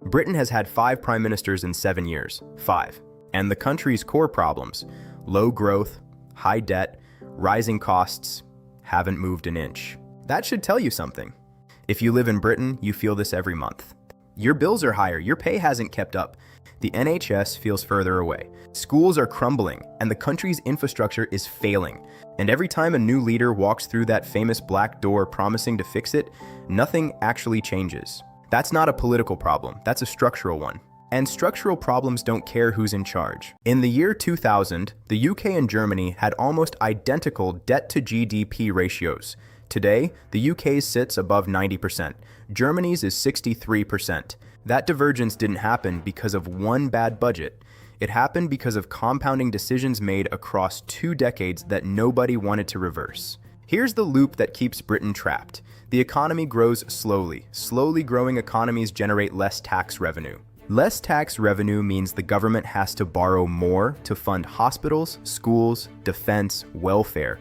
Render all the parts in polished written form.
Britain has had 5 prime ministers in 7 years. 5. And the country's core problems, low growth, high debt, rising costs, haven't moved an inch. That should tell you something. If you live in Britain, you feel this every month. Your bills are higher, your pay hasn't kept up. The NHS feels further away. Schools are crumbling, and the country's infrastructure is failing. And every time a new leader walks through that famous black door promising to fix it, nothing actually changes. That's not a political problem, that's a structural one. And structural problems don't care who's in charge. In the year 2000, the UK and Germany had almost identical debt-to-GDP ratios. Today, the UK's sits above 90%. Germany's is 63%. That divergence didn't happen because of one bad budget. It happened because of compounding decisions made across 2 decades that nobody wanted to reverse. Here's the loop that keeps Britain trapped. The economy grows slowly. Slowly growing economies generate less tax revenue. Less tax revenue means the government has to borrow more to fund hospitals, schools, defense, welfare,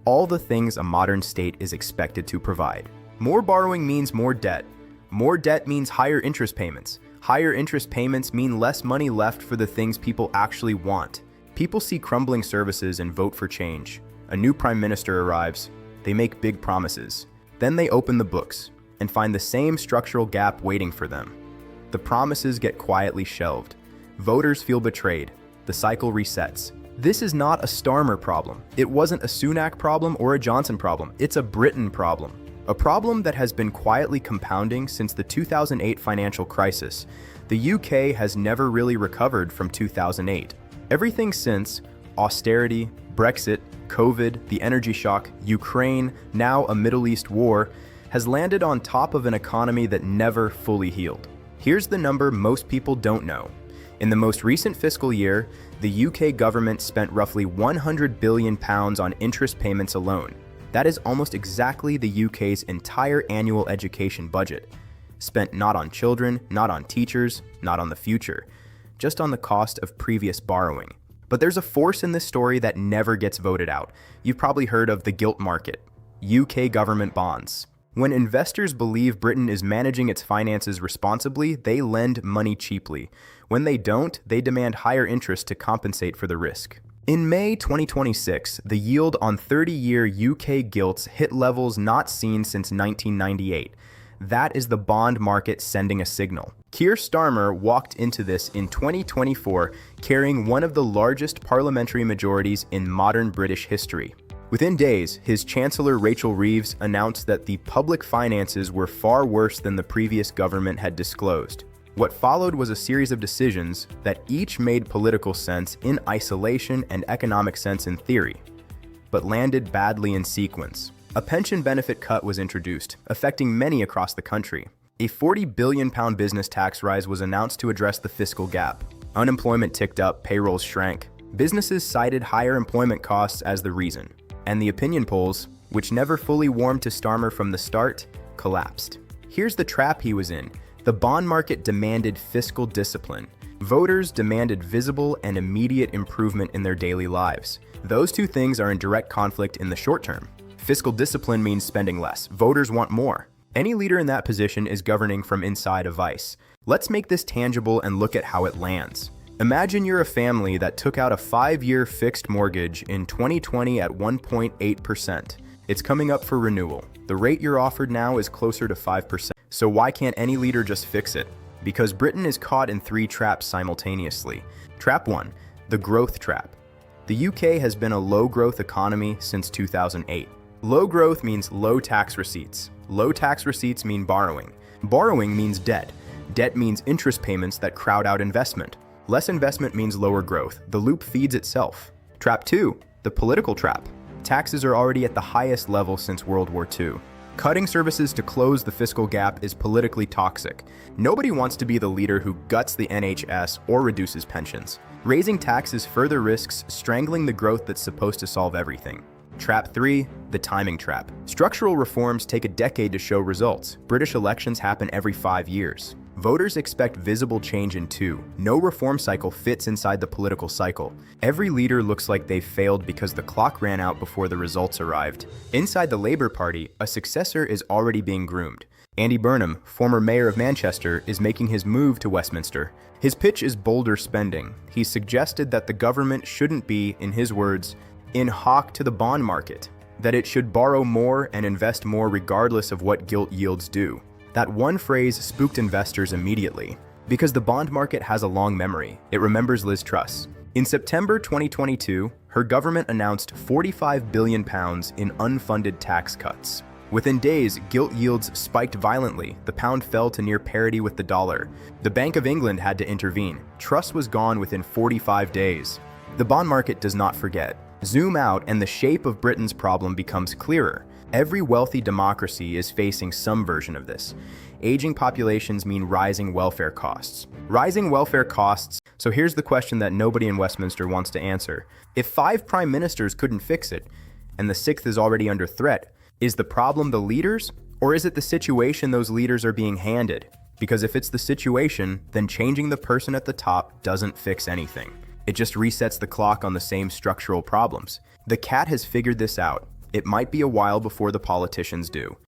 all the things a modern state is expected to provide. More borrowing means more debt. More debt means higher interest payments. Higher interest payments mean less money left for the things people actually want. People see crumbling services and vote for change. A new prime minister arrives. They make big promises. Then they open the books and find the same structural gap waiting for them. The promises get quietly shelved. Voters feel betrayed. The cycle resets. This is not a Starmer problem. It wasn't a Sunak problem or a Johnson problem. It's a Britain problem. A problem that has been quietly compounding since the 2008 financial crisis. The UK has never really recovered from 2008. Everything since, austerity, Brexit, COVID, the energy shock, Ukraine, now a Middle East war, has landed on top of an economy that never fully healed. Here's the number most people don't know. In the most recent fiscal year, the UK government spent roughly £100 billion on interest payments alone. That is almost exactly the UK's entire annual education budget. Spent not on children, not on teachers, not on the future, just on the cost of previous borrowing. But there's a force in this story that never gets voted out. You've probably heard of the gilt market, UK government bonds. When investors believe Britain is managing its finances responsibly, they lend money cheaply. When they don't, they demand higher interest to compensate for the risk. In May 2026, the yield on 30-year UK gilts hit levels not seen since 1998. That is the bond market sending a signal. Keir Starmer walked into this in 2024, carrying one of the largest parliamentary majorities in modern British history. Within days, his Chancellor Rachel Reeves announced that the public finances were far worse than the previous government had disclosed. What followed was a series of decisions that each made political sense in isolation and economic sense in theory, but landed badly in sequence. A pension benefit cut was introduced, affecting many across the country. A £40 billion business tax rise was announced to address the fiscal gap. Unemployment ticked up, payrolls shrank. Businesses cited higher employment costs as the reason. And the opinion polls, which never fully warmed to Starmer from the start, collapsed. Here's the trap he was in. The bond market demanded fiscal discipline. Voters demanded visible and immediate improvement in their daily lives. Those two things are in direct conflict in the short term. Fiscal discipline means spending less. Voters want more. Any leader in that position is governing from inside a vice. Let's make this tangible and look at how it lands. Imagine you're a family that took out a 5-year fixed mortgage in 2020 at 1.8%. It's coming up for renewal. The rate you're offered now is closer to 5%. So why can't any leader just fix it? Because Britain is caught in 3 traps simultaneously. Trap 1, the growth trap. The UK has been a low-growth economy since 2008. Low growth means low tax receipts. Low tax receipts mean borrowing. Borrowing means debt. Debt means interest payments that crowd out investment. Less investment means lower growth. The loop feeds itself. Trap 2, the political trap. Taxes are already at the highest level since World War II. Cutting services to close the fiscal gap is politically toxic. Nobody wants to be the leader who guts the NHS or reduces pensions. Raising taxes further risks strangling the growth that's supposed to solve everything. Trap 3, the timing trap. Structural reforms take a decade to show results. British elections happen every 5 years. Voters expect visible change in 2. No reform cycle fits inside the political cycle. Every leader looks like they've failed because the clock ran out before the results arrived. Inside the Labour Party, a successor is already being groomed. Andy Burnham, former mayor of Manchester, is making his move to Westminster. His pitch is bolder spending. He suggested that the government shouldn't be, in his words, in hock to the bond market, that it should borrow more and invest more regardless of what gilt yields do. That one phrase spooked investors immediately, because the bond market has a long memory. It remembers Liz Truss. In September 2022, her government announced £45 billion in unfunded tax cuts. Within days, gilt yields spiked violently. The pound fell to near parity with the dollar. The Bank of England had to intervene. Truss was gone within 45 days. The bond market does not forget. Zoom out and the shape of Britain's problem becomes clearer. Every wealthy democracy is facing some version of this. Aging populations mean rising welfare costs. Rising welfare costs. So here's the question that nobody in Westminster wants to answer. If 5 prime ministers couldn't fix it, and the 6th is already under threat, is the problem the leaders, or is it the situation those leaders are being handed? Because if it's the situation, then changing the person at the top doesn't fix anything. It just resets the clock on the same structural problems. The cat has figured this out. It might be a while before the politicians do.